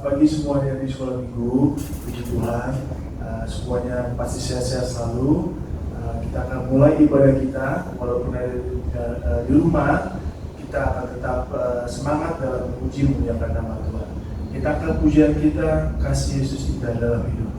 pagi semuanya di sekolah minggu. Puji Tuhan, semuanya pasti sehat-sehat selalu. Kita akan mulai ibadah kita, walaupun ada di rumah, kita akan tetap semangat dalam memuji memuliakan nama Tuhan. Kita akan pujian kita, kasih Yesus indah dalam hidup.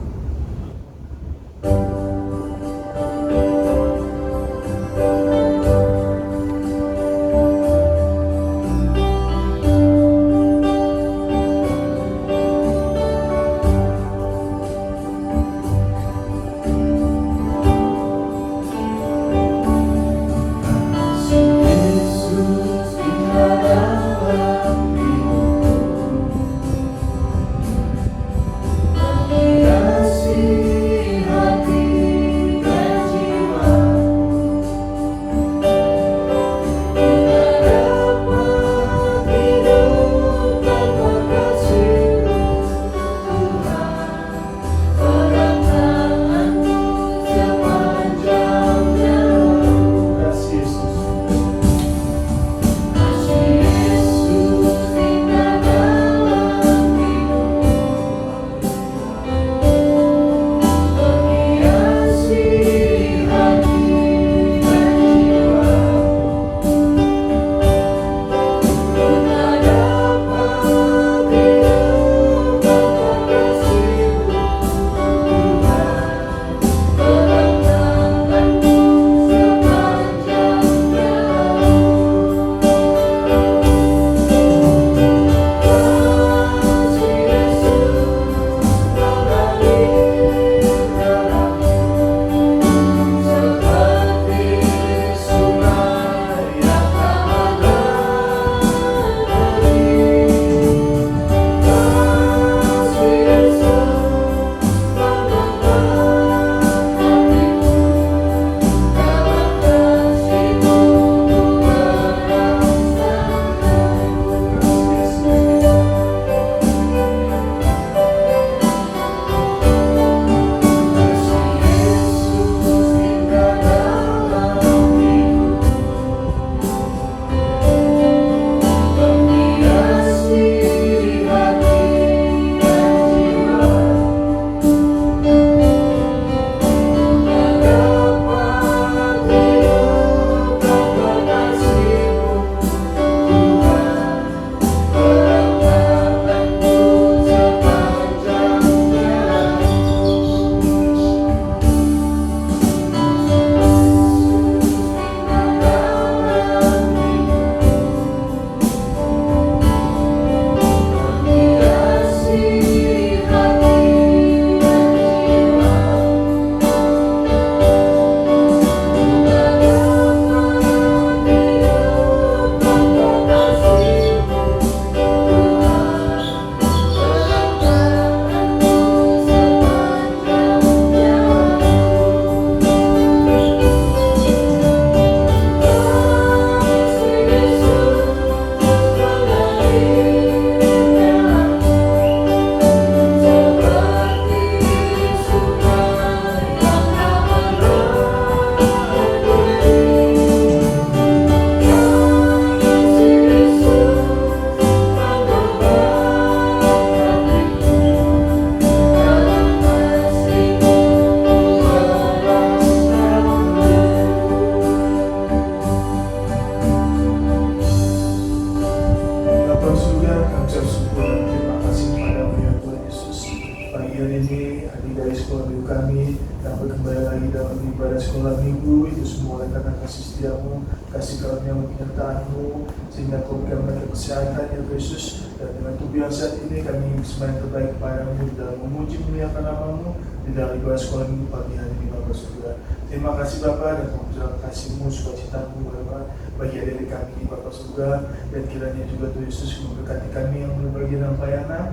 Kasih karunia penyertaan-Mu sehingga Kau berikan mereka kesehatan ya Yesus, dan dengan tubuh saat ini kami semua yang terbaik kepada-Mu dalam memuji memuliakan nama-Mu di dalam ibadah sekolah minggu pagi hari ini Bapa Surga. Terima kasih Bapa, dan terima kasih-Mu sukacita-Mu Bapa bagi adik kami di Bapa Surga, dan kiranya juga Tuhan Yesus memberkati kami yang berbagi dalam pelayanan.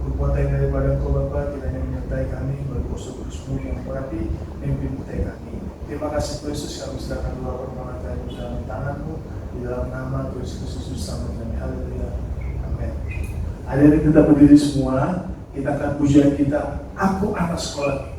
Berkuatan daripada Engkau Bapa kiranya menyertai kami berkuasa terus-mu yang merapi mimpi putai kami. Terima kasih Tuhan Yesus, kami serahkan doa permohonan kami di dalam tangan-Mu, di dalam nama Tuhan Yesus sama kami. Haleluya. Amin. Hadirin kita berdiri semua, kita akan pujian kita, Aku Anak Sekolah.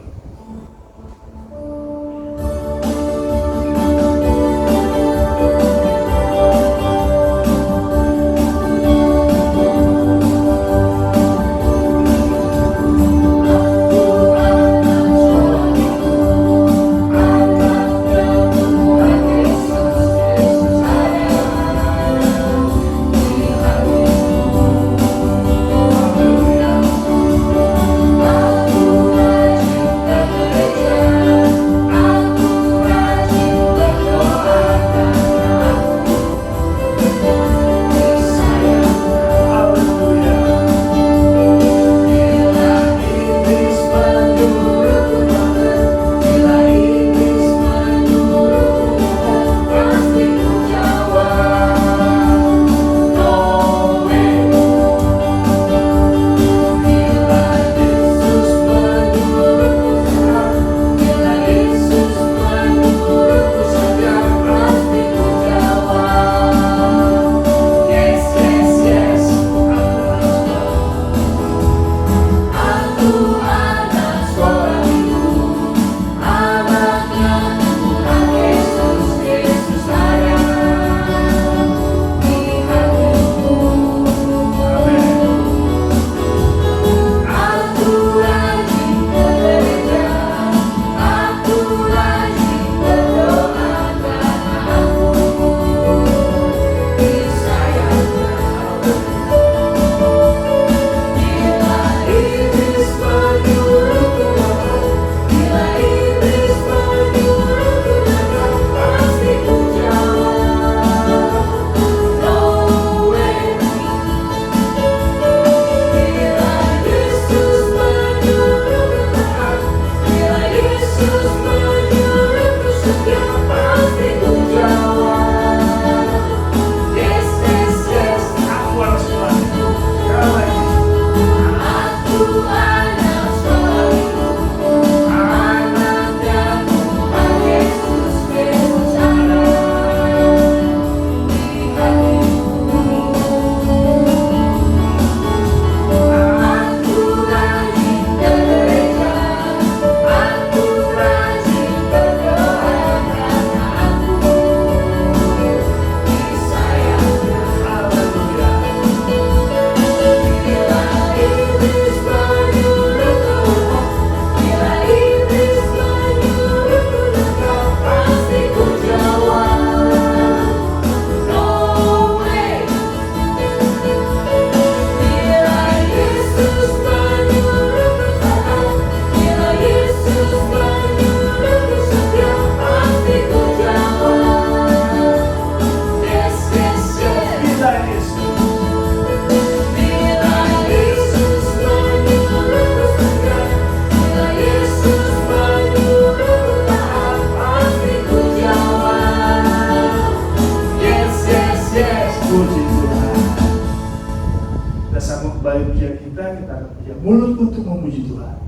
Tuhan.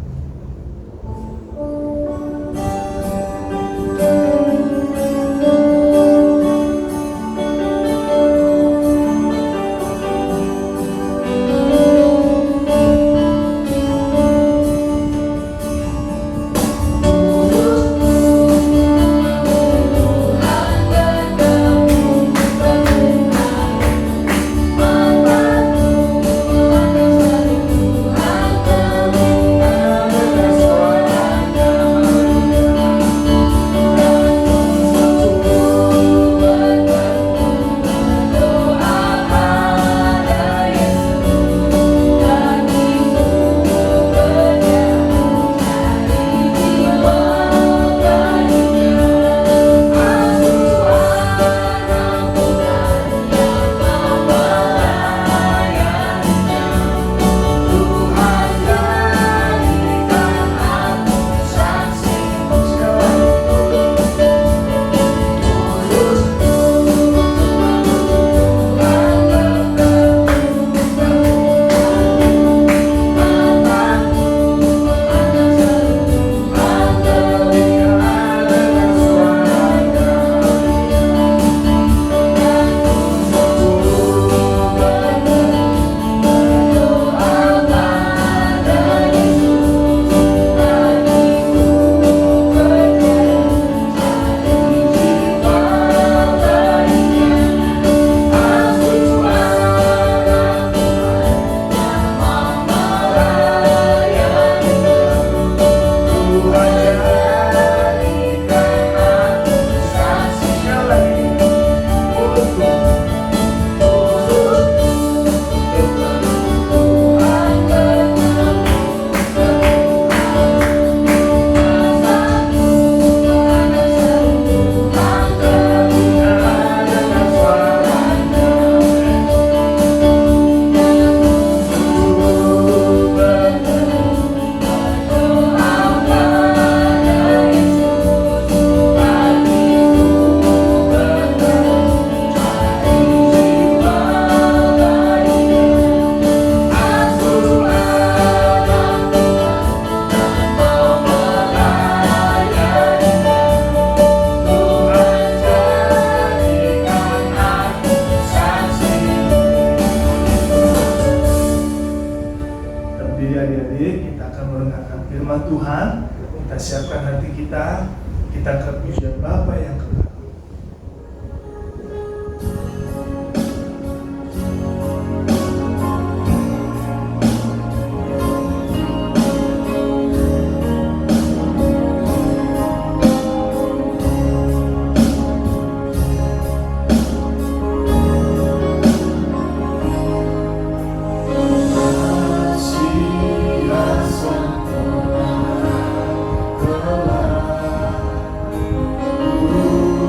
Adik-adik, kita akan mendengarkan firman Tuhan. Kita siapkan hati kita akan pujian Bapa yang kekal. Ku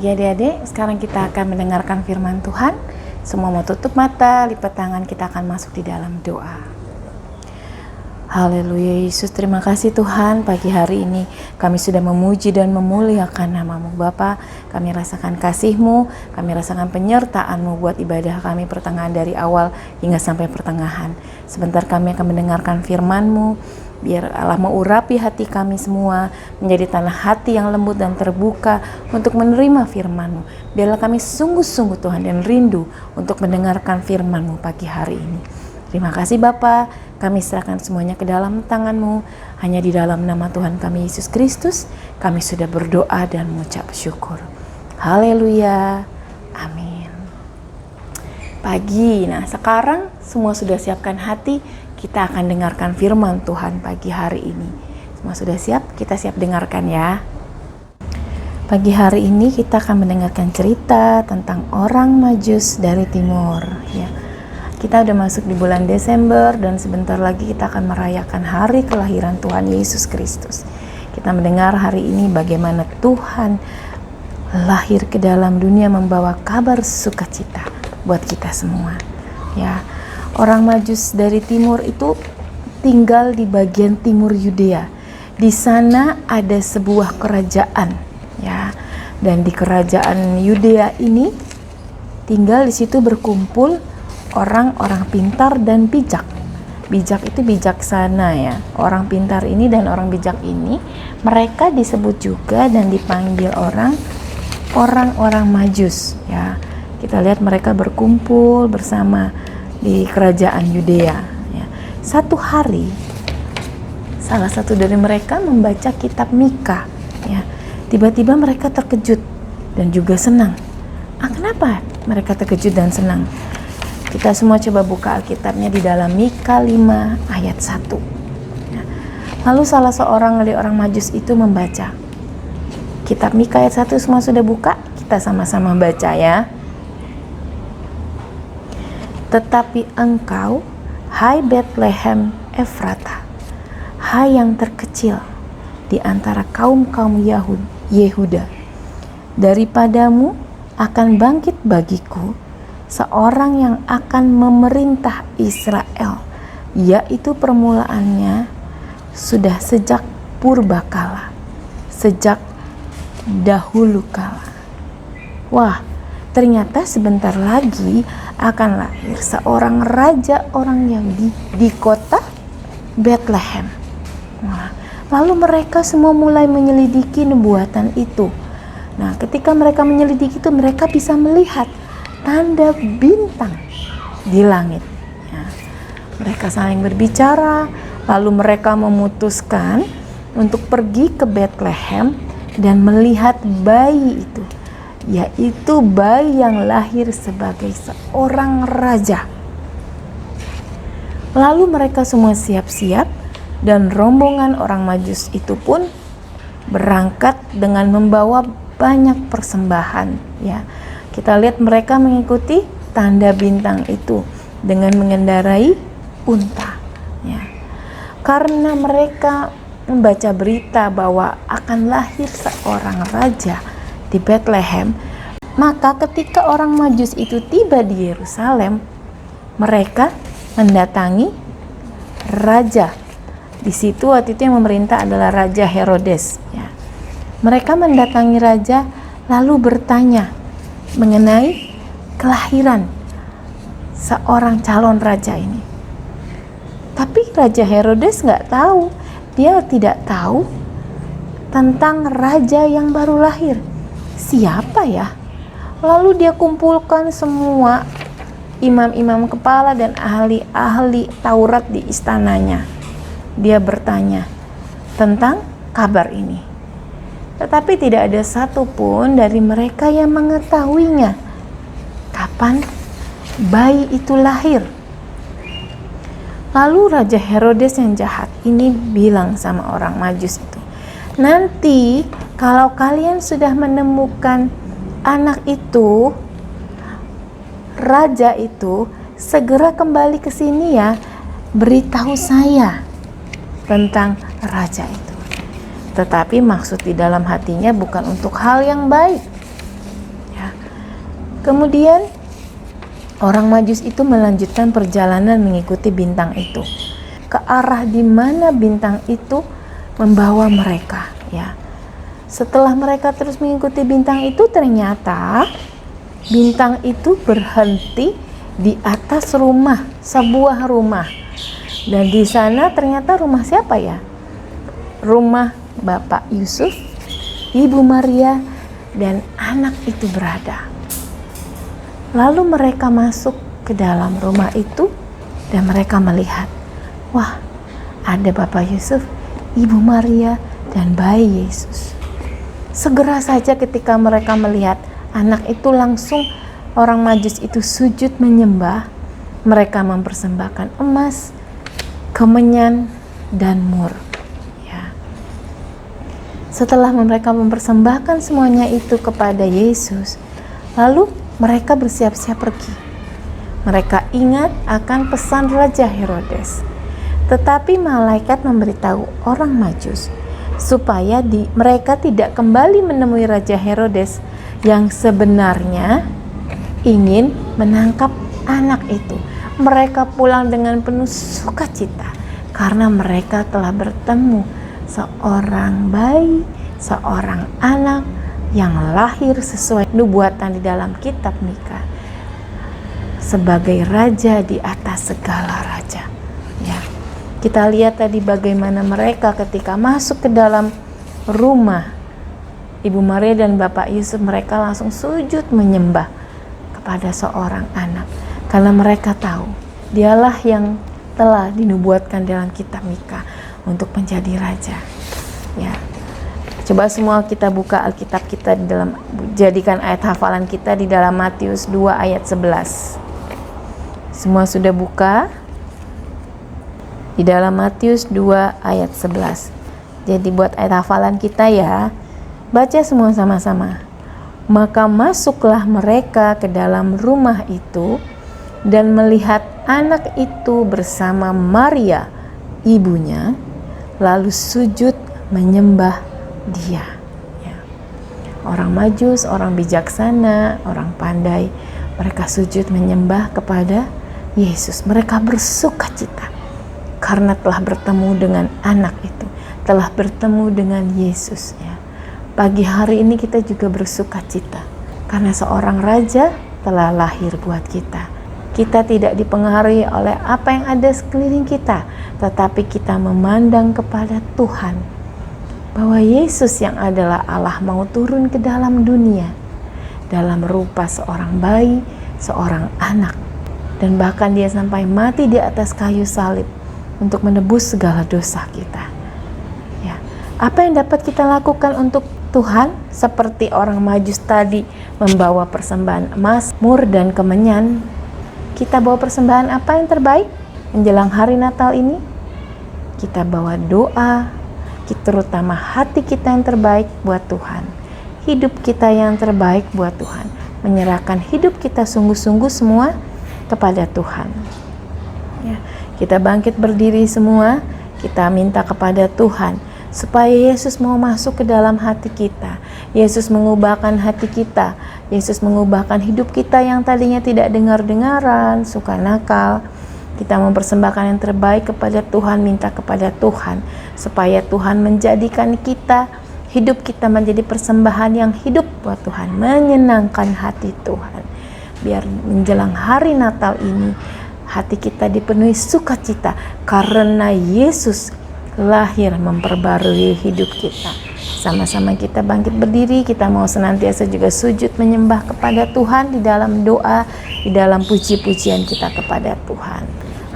pagi adik-adik, sekarang kita akan mendengarkan firman Tuhan. Semua mau tutup mata, lipat tangan, kita akan masuk di dalam doa. Haleluya Yesus, terima kasih Tuhan, pagi hari ini kami sudah memuji dan memuliakan nama-Mu Bapa. Kami rasakan kasih-Mu, kami rasakan penyertaan-Mu buat ibadah kami pertengahan dari awal hingga sampai pertengahan. Sebentar kami akan mendengarkan firman-Mu. Biar Allah mengurapi hati kami semua menjadi tanah hati yang lembut dan terbuka untuk menerima firman-Mu. Biarlah kami sungguh-sungguh Tuhan dan rindu untuk mendengarkan firman-Mu pagi hari ini. Terima kasih Bapa, kami serahkan semuanya ke dalam tangan-Mu. Hanya di dalam nama Tuhan kami Yesus Kristus, kami sudah berdoa dan mengucap syukur. Haleluya, amin. Pagi, nah sekarang semua sudah siapkan hati. Kita akan dengarkan firman Tuhan pagi hari ini. Semua sudah siap? Kita siap dengarkan ya. Pagi hari ini kita akan mendengarkan cerita tentang orang Majus dari timur. Ya, kita udah masuk di bulan Desember dan sebentar lagi kita akan merayakan hari kelahiran Tuhan Yesus Kristus. Kita mendengar hari ini bagaimana Tuhan lahir ke dalam dunia membawa kabar sukacita buat kita semua. Ya. Orang Majus dari timur itu tinggal di bagian timur Yudea. Di sana ada sebuah kerajaan, ya. Dan di kerajaan Yudea ini tinggal di situ berkumpul orang-orang pintar dan bijak. Bijak itu bijaksana ya. Orang pintar ini dan orang bijak ini mereka disebut juga dan dipanggil orang-orang Majus, ya. Kita lihat mereka berkumpul bersama di kerajaan Yudea. Ya. Satu hari, salah satu dari mereka membaca kitab Mika. Ya. Tiba-tiba mereka terkejut dan juga senang. Kenapa mereka terkejut dan senang? Kita semua coba buka Alkitabnya di dalam Mika 5 ayat 1. Ya. Lalu salah seorang dari orang Majus itu membaca. Kitab Mika ayat 1 semua sudah buka? Kita sama-sama baca ya. Tetapi engkau, hai Bethlehem Efrata, hai yang terkecil di antara kaum-kaum Yehuda, daripadamu akan bangkit bagiku seorang yang akan memerintah Israel, yaitu permulaannya sudah sejak purbakala, sejak dahulu kala. Wah, ternyata sebentar lagi akan lahir seorang raja orang Yahudi di kota Bethlehem. Nah, lalu mereka semua mulai menyelidiki nubuatan itu. Nah, ketika mereka menyelidiki itu, mereka bisa melihat tanda bintang di langit. Ya, mereka saling berbicara, lalu mereka memutuskan untuk pergi ke Bethlehem dan melihat bayi itu, yaitu bayi yang lahir sebagai seorang raja. Lalu mereka semua siap-siap dan rombongan orang Majus itu pun berangkat dengan membawa banyak persembahan. Ya, kita lihat mereka mengikuti tanda bintang itu dengan mengendarai unta. Ya, karena mereka membaca berita bahwa akan lahir seorang raja di Bethlehem, maka ketika orang Majus itu tiba di Yerusalem, mereka mendatangi raja. Di situ waktu itu yang memerintah adalah Raja Herodes. Ya. Mereka mendatangi raja lalu bertanya mengenai kelahiran seorang calon raja ini. Tapi Raja Herodes nggak tahu, dia tidak tahu tentang raja yang baru lahir. Siapa ya? Lalu dia kumpulkan semua imam-imam kepala dan ahli-ahli Taurat di istananya. Dia bertanya tentang kabar ini. Tetapi tidak ada satupun dari mereka yang mengetahuinya kapan bayi itu lahir. Lalu Raja Herodes yang jahat ini bilang sama orang Majus itu, nanti kalau kalian sudah menemukan anak itu, raja itu, segera kembali ke sini ya, beritahu saya tentang raja itu. Tetapi maksud di dalam hatinya bukan untuk hal yang baik. Kemudian orang Majus itu melanjutkan perjalanan mengikuti bintang itu ke arah di mana bintang itu membawa mereka, ya. Setelah mereka terus mengikuti bintang itu, ternyata bintang itu berhenti di atas rumah, sebuah rumah. Dan di sana ternyata rumah siapa ya? Rumah Bapak Yusuf, Ibu Maria, dan anak itu berada. Lalu mereka masuk ke dalam rumah itu dan mereka melihat, wah, ada Bapak Yusuf, Ibu Maria, dan bayi Yesus. Segera saja ketika mereka melihat anak itu, langsung orang Majus itu sujud menyembah. Mereka mempersembahkan emas, kemenyan, dan mur. Ya. Setelah mereka mempersembahkan semuanya itu kepada Yesus, lalu mereka bersiap-siap pergi. Mereka ingat akan pesan Raja Herodes. Tetapi malaikat memberitahu orang Majus supaya mereka tidak kembali menemui Raja Herodes yang sebenarnya ingin menangkap anak itu. Mereka pulang dengan penuh sukacita karena mereka telah bertemu seorang bayi, seorang anak yang lahir sesuai nubuatan di dalam kitab Mika sebagai raja di atas segala raja. Ya. Kita lihat tadi bagaimana mereka ketika masuk ke dalam rumah Ibu Maria dan Bapak Yusuf, mereka langsung sujud menyembah kepada seorang anak. Karena mereka tahu dialah yang telah dinubuatkan dalam kitab Mika untuk menjadi raja. Ya. Coba semua kita buka Alkitab kita di dalam, jadikan ayat hafalan kita di dalam Matius 2 ayat 11. Semua sudah buka? Di dalam Matius 2 ayat 11. Jadi buat ayat hafalan kita ya. Baca semua sama-sama. Maka masuklah mereka ke dalam rumah itu dan melihat anak itu bersama Maria, ibunya, lalu sujud menyembah dia. Ya. Orang Majus, orang bijaksana, orang pandai, mereka sujud menyembah kepada Yesus. Mereka bersukacita karena telah bertemu dengan anak itu, telah bertemu dengan Yesus. Ya. Pagi hari ini kita juga bersukacita karena seorang raja telah lahir buat kita. Kita tidak dipengaruhi oleh apa yang ada sekeliling kita, tetapi kita memandang kepada Tuhan, bahwa Yesus yang adalah Allah mau turun ke dalam dunia dalam rupa seorang bayi, seorang anak, dan bahkan dia sampai mati di atas kayu salib untuk menebus segala dosa kita. Ya. Apa yang dapat kita lakukan untuk Tuhan? Seperti orang Majus tadi membawa persembahan emas, mur, dan kemenyan. Kita bawa persembahan apa yang terbaik menjelang hari Natal ini? Kita bawa doa, terutama hati kita yang terbaik buat Tuhan, hidup kita yang terbaik buat Tuhan, menyerahkan hidup kita sungguh-sungguh semua kepada Tuhan. Ya, kita bangkit berdiri semua, kita minta kepada Tuhan supaya Yesus mau masuk ke dalam hati kita. Yesus mengubahkan hati kita. Yesus mengubahkan hidup kita yang tadinya tidak dengar-dengaran, suka nakal. Kita mempersembahkan yang terbaik kepada Tuhan, minta kepada Tuhan supaya Tuhan menjadikan kita, hidup kita menjadi persembahan yang hidup buat Tuhan, menyenangkan hati Tuhan. Biar menjelang hari Natal ini hati kita dipenuhi sukacita karena Yesus lahir memperbarui hidup kita. Sama-sama kita bangkit berdiri, kita mau senantiasa juga sujud menyembah kepada Tuhan di dalam doa, di dalam puji-pujian kita kepada Tuhan.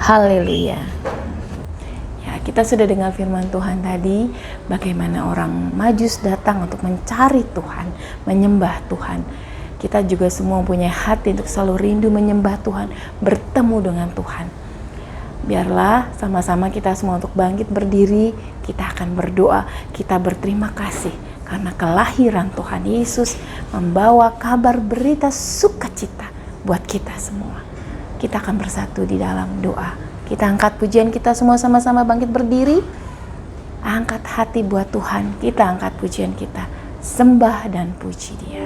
Haleluya. Ya, kita sudah dengar firman Tuhan tadi, bagaimana orang Majus datang untuk mencari Tuhan, menyembah Tuhan. Kita juga semua punya hati untuk selalu rindu menyembah Tuhan, bertemu dengan Tuhan. Biarlah sama-sama kita semua untuk bangkit berdiri, kita akan berdoa, kita berterima kasih karena kelahiran Tuhan Yesus membawa kabar berita sukacita buat kita semua. Kita akan bersatu di dalam doa. Kita angkat pujian kita semua sama-sama bangkit berdiri. Angkat hati buat Tuhan, kita angkat pujian kita, sembah dan puji Dia.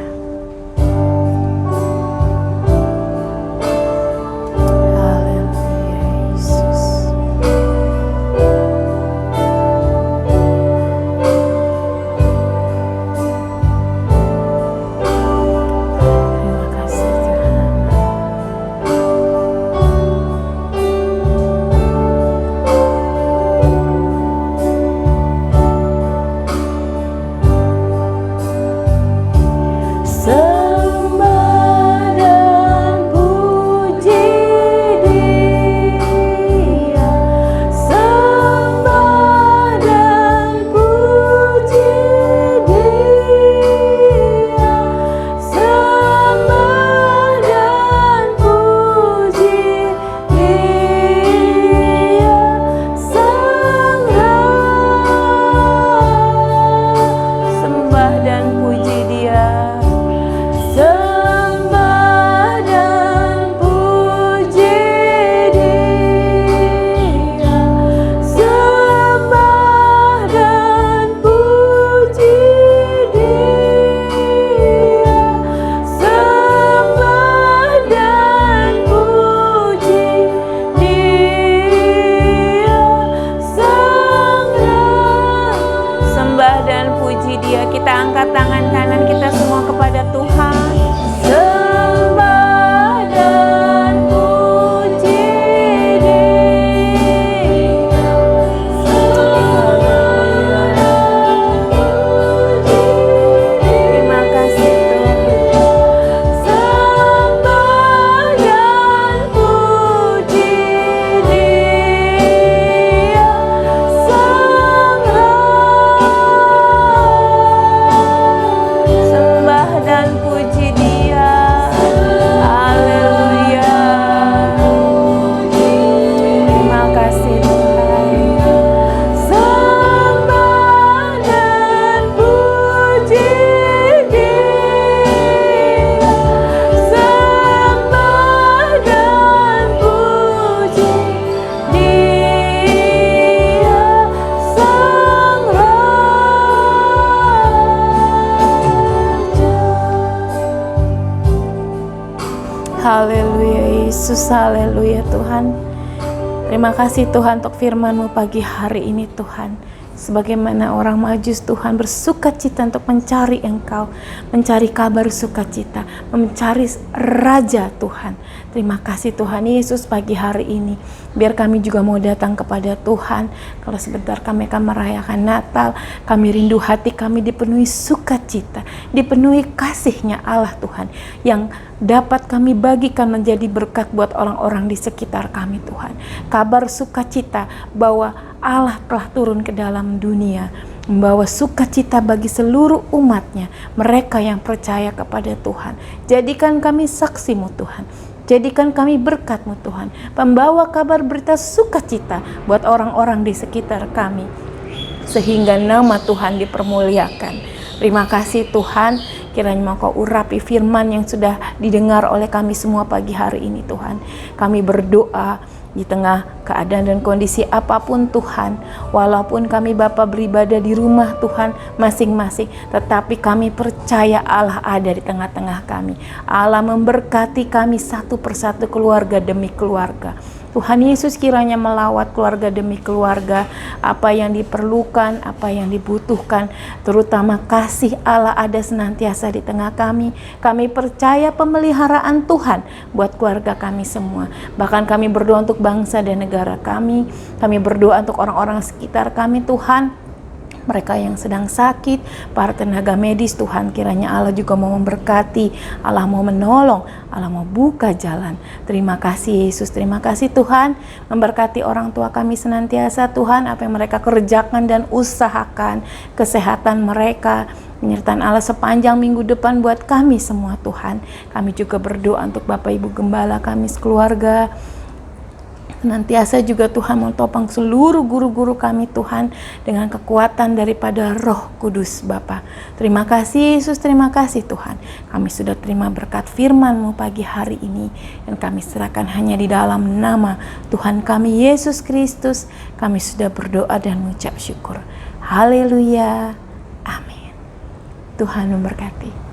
haleluya Tuhan. Terima kasih Tuhan untuk firman-Mu pagi hari ini Tuhan. Sebagaimana orang Majus Tuhan bersuka cita untuk mencari Engkau, mencari kabar sukacita, mencari Raja Tuhan. Terima kasih Tuhan Yesus pagi hari ini. Biar kami juga mau datang kepada Tuhan. Kalau sebentar kami akan merayakan Natal, kami rindu hati kami dipenuhi sukacita, dipenuhi kasih-Nya Allah Tuhan, yang dapat kami bagikan menjadi berkat buat orang-orang di sekitar kami Tuhan. Kabar sukacita bahwa Allah telah turun ke dalam dunia, membawa sukacita bagi seluruh umat-Nya, mereka yang percaya kepada Tuhan. Jadikan kami saksi-Mu Tuhan, jadikan kami berkat-Mu Tuhan, pembawa kabar berita sukacita buat orang-orang di sekitar kami, sehingga nama Tuhan dipermuliakan. Terima kasih Tuhan, kiranya Kau urapi firman yang sudah didengar oleh kami semua pagi hari ini Tuhan. Kami berdoa di tengah keadaan dan kondisi apapun Tuhan, walaupun kami Bapa beribadah di rumah Tuhan masing-masing, tetapi kami percaya Allah ada di tengah-tengah kami. Allah memberkati kami satu persatu, keluarga demi keluarga. Tuhan Yesus kiranya melawat keluarga demi keluarga, apa yang diperlukan, apa yang dibutuhkan, terutama kasih Allah ada senantiasa di tengah kami. Kami percaya pemeliharaan Tuhan buat keluarga kami semua. Bahkan kami berdoa untuk bangsa dan negara kami. Kami berdoa untuk orang-orang sekitar kami Tuhan, mereka yang sedang sakit, para tenaga medis Tuhan, kiranya Allah juga mau memberkati, Allah mau menolong, Allah mau buka jalan. Terima kasih Yesus, terima kasih Tuhan, memberkati orang tua kami senantiasa Tuhan, apa yang mereka kerjakan dan usahakan, kesehatan mereka, penyertaan Allah sepanjang minggu depan buat kami semua Tuhan. Kami juga berdoa untuk Bapak Ibu Gembala kami sekeluarga, senantiasa juga Tuhan mentopang seluruh guru-guru kami Tuhan dengan kekuatan daripada Roh Kudus Bapa. Terima kasih Yesus, terima kasih Tuhan. Kami sudah terima berkat firman-Mu pagi hari ini, dan kami serahkan hanya di dalam nama Tuhan kami Yesus Kristus. Kami sudah berdoa dan mengucap syukur. Haleluya. Amin. Tuhan memberkati.